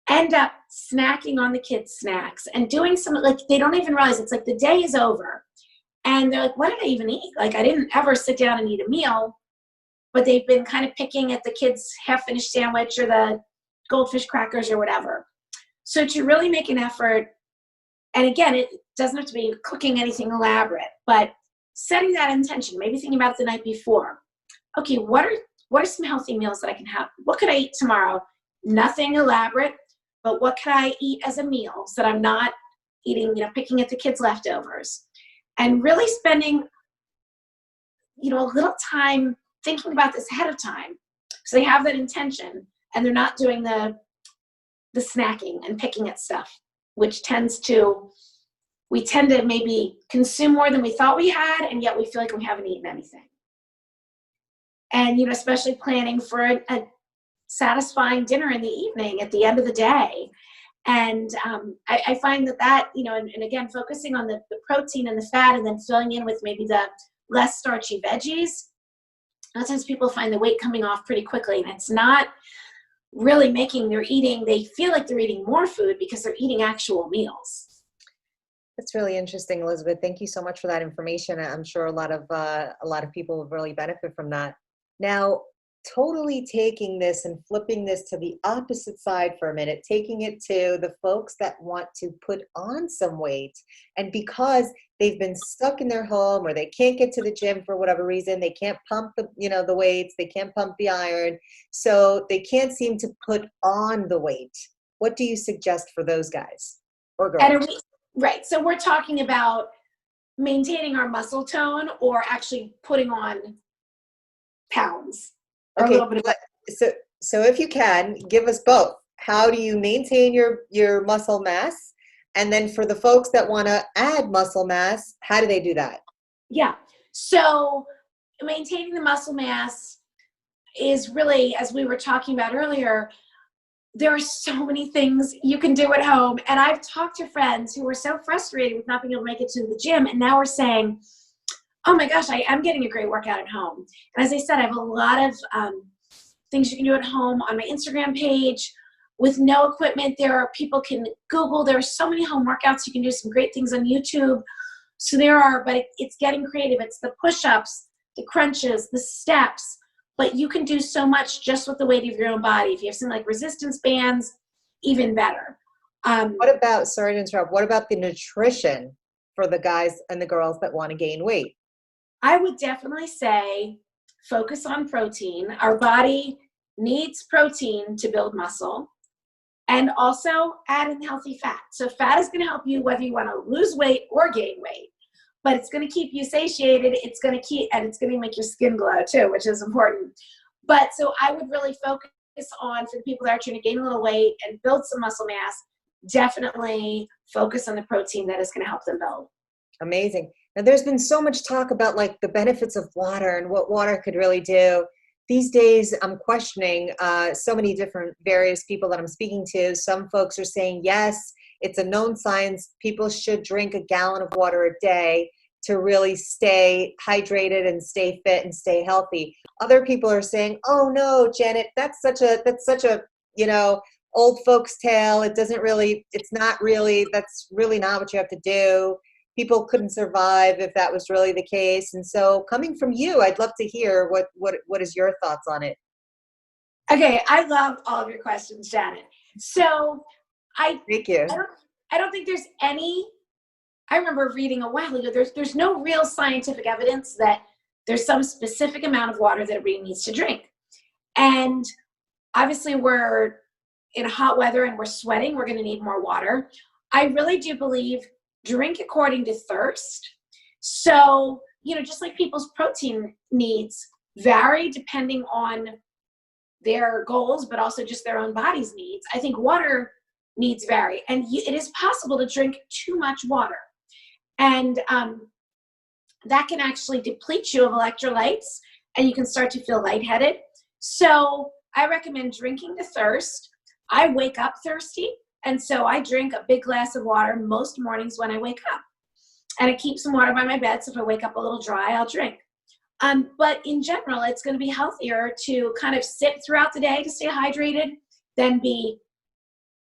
end up snacking on the kids' snacks and doing some, they don't even realize it's the day is over. And they're like, what did I even eat? I didn't ever sit down and eat a meal, but they've been kind of picking at the kids' half-finished sandwich or the goldfish crackers or whatever. So to really make an effort, and again, it doesn't have to be cooking anything elaborate, but setting that intention, maybe thinking about it the night before. Okay, what are some healthy meals that I can have? What could I eat tomorrow? Nothing elaborate, but what could I eat as a meal so that I'm not eating, picking at the kids' leftovers? And really spending, a little time thinking about this ahead of time. So they have that intention and they're not doing the snacking and picking at stuff, which we tend to maybe consume more than we thought we had, and yet we feel like we haven't eaten anything. And, especially planning for a satisfying dinner in the evening at the end of the day. And I find that, and again, focusing on the protein and the fat and then filling in with maybe the less starchy veggies, a lot of times people find the weight coming off pretty quickly, and it's not really they feel like they're eating more food because they're eating actual meals. That's really interesting, Elizabeth. Thank you so much for that information. I'm sure a lot of people will really benefit from that. Now, totally taking this and flipping this to the opposite side for a minute, taking it to the folks that want to put on some weight, and because they've been stuck in their home or they can't get to the gym for whatever reason, they can't pump the weights, they can't pump the iron, so they can't seem to put on the weight. What do you suggest for those guys or girls? Right. So we're talking about maintaining our muscle tone or actually putting on pounds. Okay. So if you can, give us both. How do you maintain your muscle mass? And then for the folks that want to add muscle mass, how do they do that? Yeah. So maintaining the muscle mass is really, as we were talking about earlier, there are so many things you can do at home. And I've talked to friends who were so frustrated with not being able to make it to the gym. And now we're saying, oh my gosh, I am getting a great workout at home. And as I said, I have a lot of things you can do at home on my Instagram page with no equipment. People can Google. There are so many home workouts. You can do some great things on YouTube. So but it's getting creative. It's the push-ups, the crunches, the steps, but you can do so much just with the weight of your own body. If you have something like resistance bands, even better. Sorry to interrupt, what about the nutrition for the guys and the girls that want to gain weight? I would definitely say focus on protein. Our body needs protein to build muscle, and also add in healthy fat. So fat is going to help you whether you want to lose weight or gain weight, but it's going to keep you satiated. And it's going to make your skin glow too, which is important. But so I would really focus on, for the people that are trying to gain a little weight and build some muscle mass, definitely focus on the protein that is going to help them build. Amazing. Now there's been so much talk about like the benefits of water and what water could really do. These days, I'm questioning so many different various people that I'm speaking to. Some folks are saying, yes, it's a known science. People should drink a gallon of water a day to really stay hydrated and stay fit and stay healthy. Other people are saying, oh no, Janet, that's such a, old folks tale. That's really not what you have to do. People couldn't survive if that was really the case. And so coming from you, I'd love to hear what is your thoughts on it? Okay, I love all of your questions, Janet. So Thank you. I don't think there's any, I remember reading a while ago, there's no real scientific evidence that there's some specific amount of water that everybody needs to drink. And obviously we're in hot weather and we're sweating, we're going to need more water. I really do believe drink according to thirst. So, just like people's protein needs vary depending on their goals, but also just their own body's needs, I think water needs vary. And it is possible to drink too much water. And that can actually deplete you of electrolytes and you can start to feel lightheaded. So I recommend drinking to thirst. I wake up thirsty. And so I drink a big glass of water most mornings when I wake up. And I keep some water by my bed, so if I wake up a little dry, I'll drink. But in general, it's going to be healthier to kind of sit throughout the day to stay hydrated than be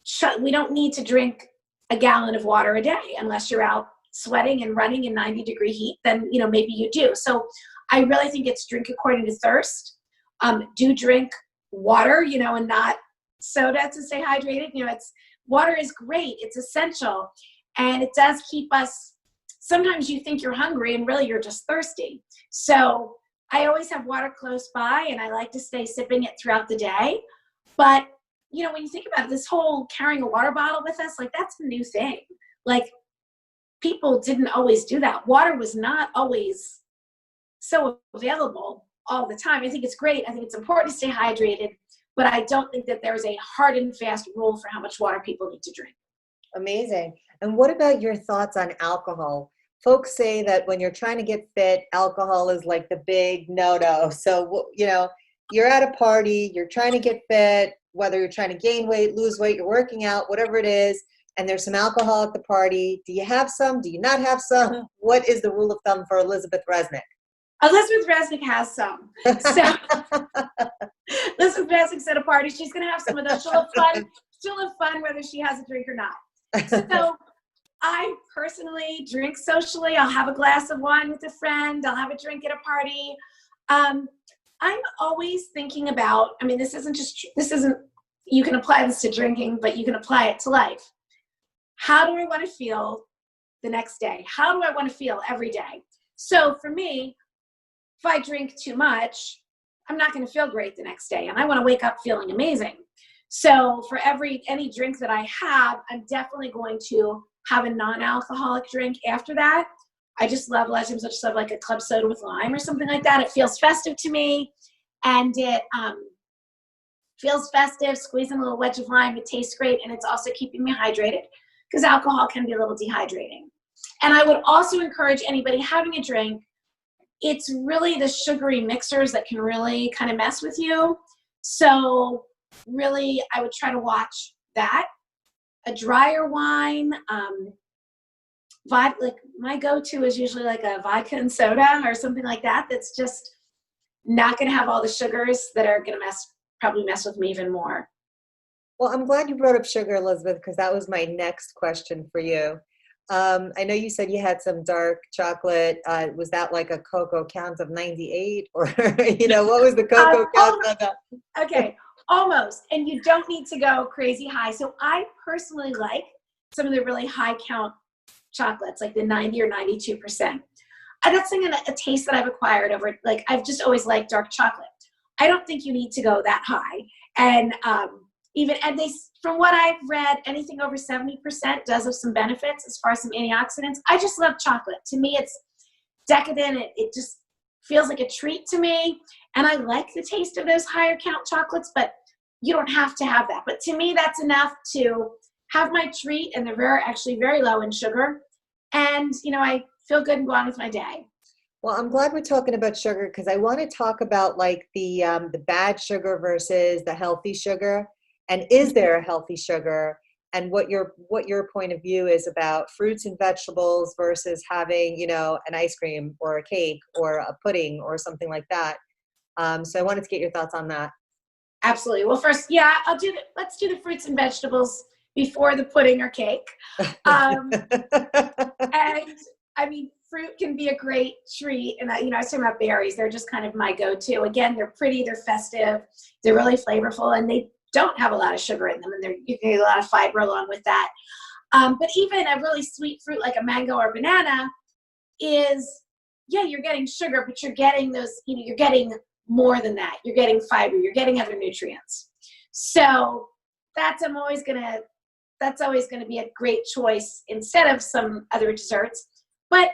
shut. We don't need to drink a gallon of water a day unless you're out sweating and running in 90-degree heat, then, maybe you do. So I really think it's drink according to thirst. Do drink water, and not soda to stay hydrated. Water is great. It's essential. And it does keep us, sometimes you think you're hungry and really you're just thirsty. So I always have water close by and I like to stay sipping it throughout the day. But, when you think about it, this whole carrying a water bottle with us, like that's a new thing. Like people didn't always do that. Water was not always so available all the time. I think it's great. I think it's important to stay hydrated. But I don't think that there's a hard and fast rule for how much water people need to drink. Amazing. And what about your thoughts on alcohol? Folks say that when you're trying to get fit, alcohol is like the big no-no. So, you're at a party, you're trying to get fit, whether you're trying to gain weight, lose weight, you're working out, whatever it is, and there's some alcohol at the party. Do you have some? Do you not have some? What is the rule of thumb for Elizabeth Resnick? Elizabeth Resnick has some. So Elizabeth Resnick's at a party. She's going to have some of those. She'll have fun whether she has a drink or not. So I personally drink socially. I'll have a glass of wine with a friend. I'll have a drink at a party. I'm always thinking about, this isn't, you can apply this to drinking, but you can apply it to life. How do I want to feel the next day? How do I want to feel every day? So for me, if I drink too much, I'm not going to feel great the next day. And I want to wake up feeling amazing. So for any drink that I have, I'm definitely going to have a non-alcoholic drink after that. I just love, a lot of times I just love like a club soda with lime or something like that. It feels festive to me. And it feels festive, squeeze in a little wedge of lime. It tastes great. And it's also keeping me hydrated. because alcohol can be a little dehydrating. And I would also encourage anybody having a drink, it's really the sugary mixers that can really kind of mess with you. So really, I would try to watch that. A drier wine, like my go-to is usually like a vodka and soda or something like that. That's just not going to have all the sugars that are going to probably mess with me even more. Well, I'm glad you brought up sugar, Elizabeth, because that was my next question for you. I know you said you had some dark chocolate. Was that like a cocoa count of 98 or, what was the cocoa count of that? Okay, almost. And you don't need to go crazy high. So I personally like some of the really high count chocolates, like the 90 or 92%. That's a taste that I've acquired over, like, I've just always liked dark chocolate. I don't think you need to go that high. And from what I've read, anything over 70% does have some benefits as far as some antioxidants. I just love chocolate. To me, it's decadent. It just feels like a treat to me. And I like the taste of those higher count chocolates, but you don't have to have that. But to me, that's enough to have my treat, and they're actually very low in sugar. And, I feel good and go on with my day. Well, I'm glad we're talking about sugar, because I want to talk about like the bad sugar versus the healthy sugar. And is there a healthy sugar? And what your point of view is about fruits and vegetables versus having, an ice cream or a cake or a pudding or something like that. So I wanted to get your thoughts on that. Absolutely. Well, first, let's do the fruits and vegetables before the pudding or cake. And I mean, fruit can be a great treat. And I was talking about berries. They're just kind of my go-to. Again, they're pretty, they're festive, they're really flavorful, and they don't have a lot of sugar in them, and you can get a lot of fiber along with that. But even a really sweet fruit like a mango or banana is, you're getting sugar, but you're getting those, you're getting more than that. You're getting fiber, you're getting other nutrients. So that's always going to be a great choice instead of some other desserts. But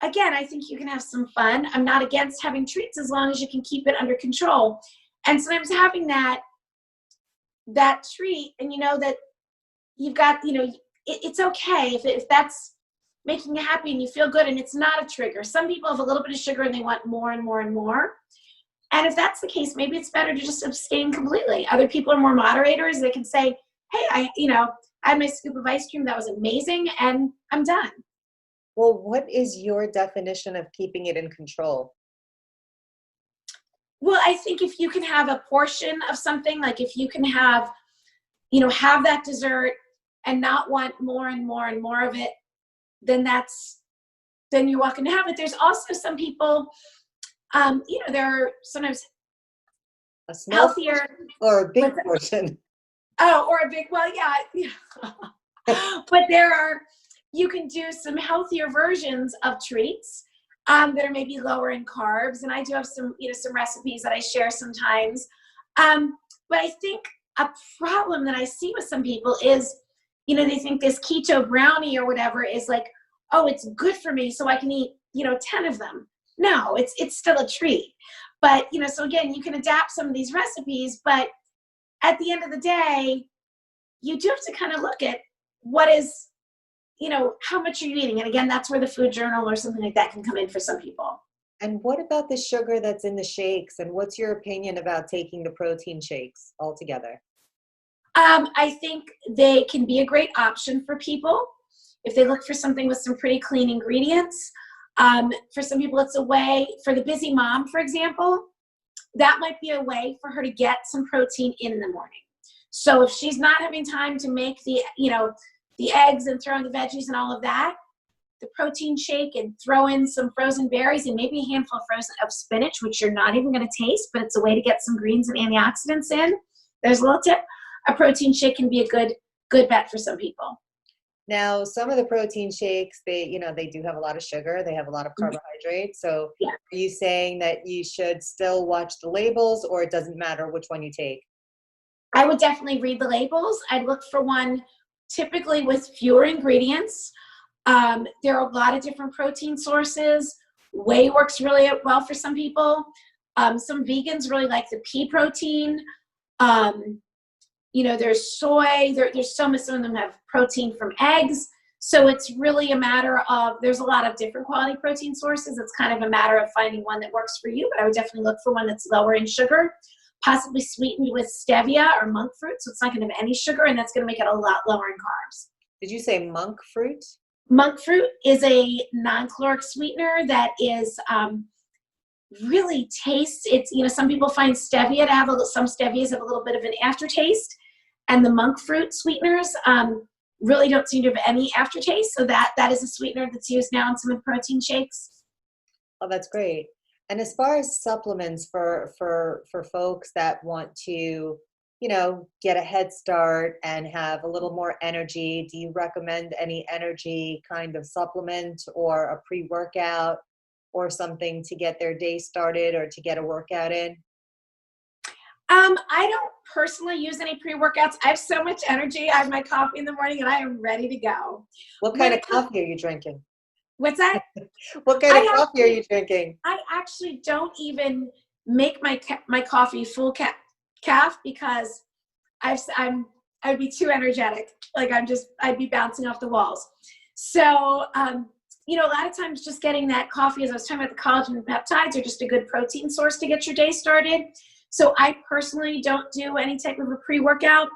again, I think you can have some fun. I'm not against having treats as long as you can keep it under control. And sometimes having that treat, and that you've got, it's okay if that's making you happy and you feel good and it's not a trigger. Some people have a little bit of sugar and they want more and more and more. And if that's the case, maybe it's better to just abstain completely. Other people are more moderators. They can say, hey, I had my scoop of ice cream. That was amazing. And I'm done. Well, what is your definition of keeping it in control? Well, I think if you can have a portion of something, like if you can have that dessert and not want more and more and more of it, then you're welcome to have it. There's also some people, there are sometimes a small healthier or a big portion. Oh, or a big, well, yeah. But you can do some healthier versions of treats that are maybe lower in carbs. And I do have some recipes that I share sometimes. But I think a problem that I see with some people is, they think this keto brownie or whatever is like, oh, it's good for me, so I can eat, 10 of them. No, it's still a treat. But, so again, you can adapt some of these recipes, but at the end of the day, you do have to kind of look at what is, how much you're eating. And again, that's where the food journal or something like that can come in for some people. And what about the sugar that's in the shakes? And what's your opinion about taking the protein shakes altogether? I think they can be a great option for people if they look for something with some pretty clean ingredients. For some people, it's a way, for the busy mom, for example, that might be a way for her to get some protein in the morning. So if she's not having time to make the eggs and throw in the veggies and all of that, the protein shake, and throw in some frozen berries and maybe a handful of spinach, which you're not even going to taste, but it's a way to get some greens and antioxidants in. There's a little tip. A protein shake can be a good bet for some people. Now, some of the protein shakes, they do have a lot of sugar. They have a lot of carbohydrates. So yeah. Are you saying that you should still watch the labels, or it doesn't matter which one you take? I would definitely read the labels. I'd look for one typically with fewer ingredients. There are a lot of different protein sources. Whey works really well for some people. Some vegans really like the pea protein. there's soy, there's some of them have protein from eggs. So it's really a matter of, there's a lot of different quality protein sources. It's kind of a matter of finding one that works for you, but I would definitely look for one that's lower in sugar, possibly sweetened with stevia or monk fruit. So it's not going to have any sugar, and that's going to make it a lot lower in carbs. Did you say monk fruit? Monk fruit is a non-caloric sweetener that is really tastes. It's, some people find stevia to have some stevias have a little bit of an aftertaste, and the monk fruit sweeteners really don't seem to have any aftertaste. So that is a sweetener that's used now in some protein shakes. Oh, that's great. And as far as supplements for folks that want to, get a head start and have a little more energy, do you recommend any energy kind of supplement or a pre-workout or something to get their day started or to get a workout in? I don't personally use any pre-workouts. I have so much energy. I have my coffee in the morning and I am ready to go. What kind of coffee are you drinking? What's that? What kind of coffee are you drinking? I actually don't even make my coffee full calf because I'd be too energetic. Like I'd be bouncing off the walls. So, a lot of times just getting that coffee, as I was talking about, the collagen peptides are just a good protein source to get your day started. So I personally don't do any type of a pre-workout.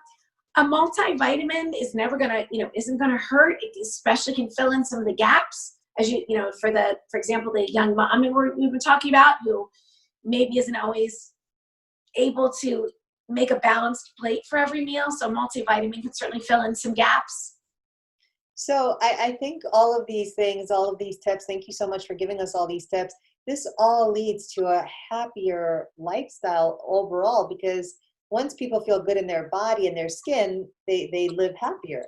A multivitamin is never gonna, isn't gonna hurt. It especially can fill in some of the gaps, as for example, the young mom we've been talking about, who maybe isn't always able to make a balanced plate for every meal. So multivitamin can certainly fill in some gaps. So I think all of these things, all of these tips, thank you so much for giving us all these tips. This all leads to a happier lifestyle overall, because once people feel good in their body and their skin, they live happier.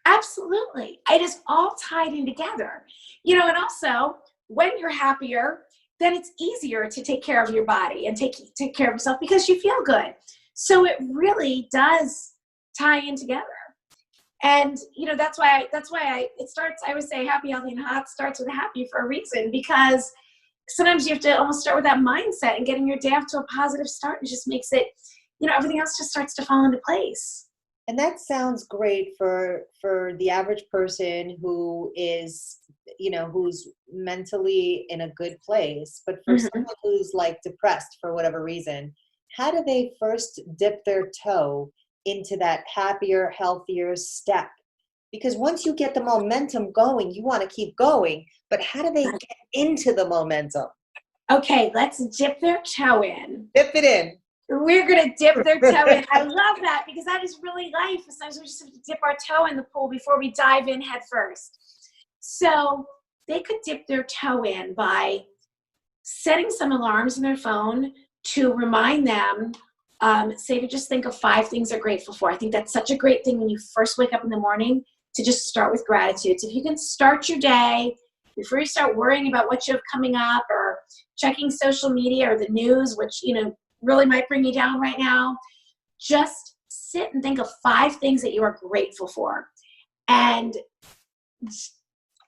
Absolutely. It is all tied in together. And also when you're happier, then it's easier to take care of your body and take care of yourself because you feel good. So it really does tie in together. And, that's why it starts, I would say happy, healthy, and hot starts with happy for a reason, because sometimes you have to almost start with that mindset, and getting your day off to a positive start, it just makes it, everything else just starts to fall into place. And that sounds great for the average person who is, who's mentally in a good place, but for someone who's like depressed for whatever reason, how do they first dip their toe into that happier, healthier step? Because once you get the momentum going, you want to keep going, but how do they get into the momentum? Okay, let's dip their toe in. Dip it in. We're going to dip their toe in. I love that, because that is really life. Sometimes we just have to dip our toe in the pool before we dive in head first. So they could dip their toe in by setting some alarms in their phone to remind them, say to just think of 5 things they're grateful for. I think that's such a great thing when you first wake up in the morning, to just start with gratitude. So if you can start your day before you start worrying about what you have coming up or checking social media or the news, which, really might bring you down right now, just sit and think of 5 things that you are grateful for. And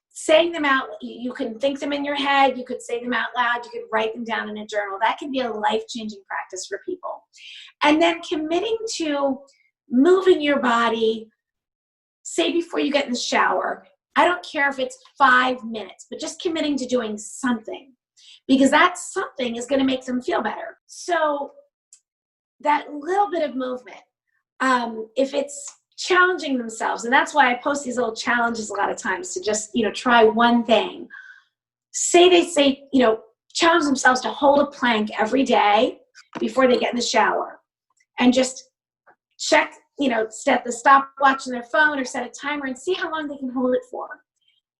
saying them out, you can think them in your head, you could say them out loud, you could write them down in a journal. That can be a life-changing practice for people. And then committing to moving your body, say before you get in the shower. I don't care if it's 5 minutes, but just committing to doing something, because that something is going to make them feel better. So that little bit of movement, if it's challenging themselves, and that's why I post these little challenges a lot of times, to just, try one thing. Challenge themselves to hold a plank every day before they get in the shower, and just check, set the stopwatch on their phone or set a timer and see how long they can hold it for.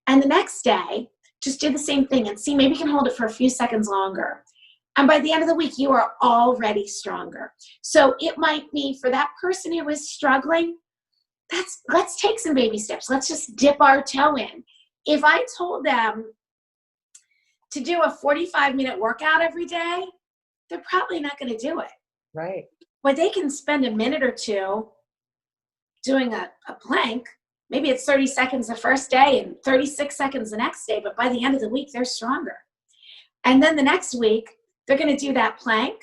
And the next day, just do the same thing and see, maybe you can hold it for a few seconds longer. And by the end of the week, you are already stronger. So it might be for that person who is struggling, let's take some baby steps. Let's just dip our toe in. If I told them to do a 45-minute workout every day, they're probably not going to do it. Right. But they can spend a minute or two doing a plank. Maybe it's 30 seconds the first day and 36 seconds the next day, but by the end of the week, they're stronger. And then the next week, they're going to do that plank,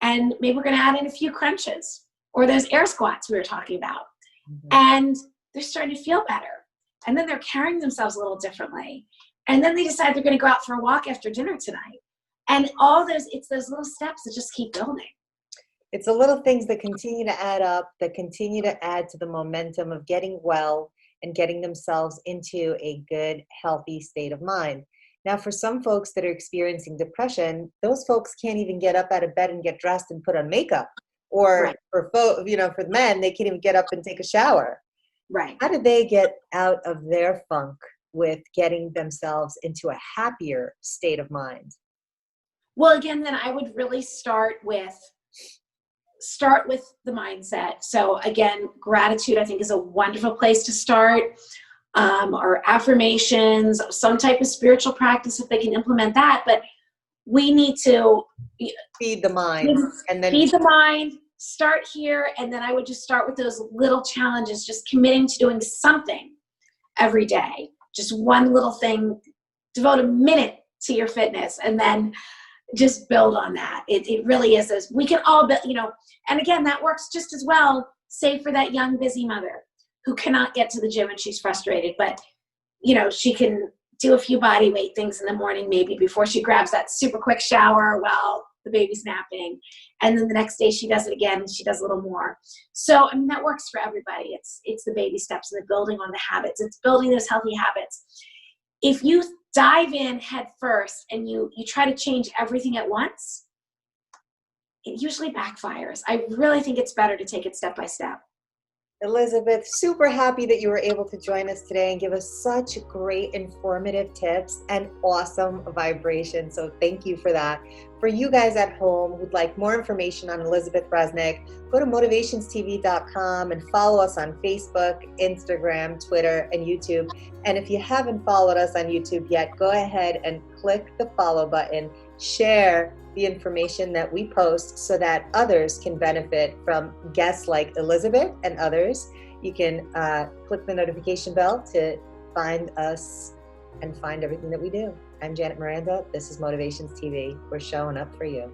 and maybe we're going to add in a few crunches or those air squats we were talking about. Mhm. And they're starting to feel better. And then they're carrying themselves a little differently. And then they decide they're going to go out for a walk after dinner tonight. And it's those little steps that just keep building. It's the little things that continue to add up, that continue to add to the momentum of getting well and getting themselves into a good, healthy state of mind. Now, for some folks that are experiencing depression, those folks can't even get up out of bed and get dressed and put on makeup. Or Right. for men, they can't even get up and take a shower. Right. How do they get out of their funk with getting themselves into a happier state of mind? Well, again, then I would really start with the mindset. So again, gratitude, I think, is a wonderful place to start. Or affirmations, some type of spiritual practice if they can implement that. But we need to Feed the mind. And then feed the mind, start here. And then I would just start with those little challenges, just committing to doing something every day. Just one little thing, devote a minute to your fitness, and then just build on that. It really is this. We can all build, and again, that works just as well, say for that young, busy mother who cannot get to the gym and she's frustrated, but she can do a few body weight things in the morning, maybe before she grabs that super quick shower while the baby's napping. And then the next day she does it again and she does a little more. So, that works for everybody. It's the baby steps and the building on the habits. It's building those healthy habits. If you dive in head first and you try to change everything at once, it usually backfires. I really think it's better to take it step by step. Elizabeth, super happy that you were able to join us today and give us such great informative tips and awesome vibration. So thank you for that. For you guys at home who'd like more information on Elizabeth Resnick, go to motivationstv.com and follow us on Facebook, Instagram, Twitter, and YouTube. And if you haven't followed us on YouTube yet, go ahead and click the follow button, share the information that we post so that others can benefit from guests like Elizabeth and others. You can click the notification bell to find us and find everything that we do. I'm Janet Miranda. This is Motivations TV. We're showing up for you.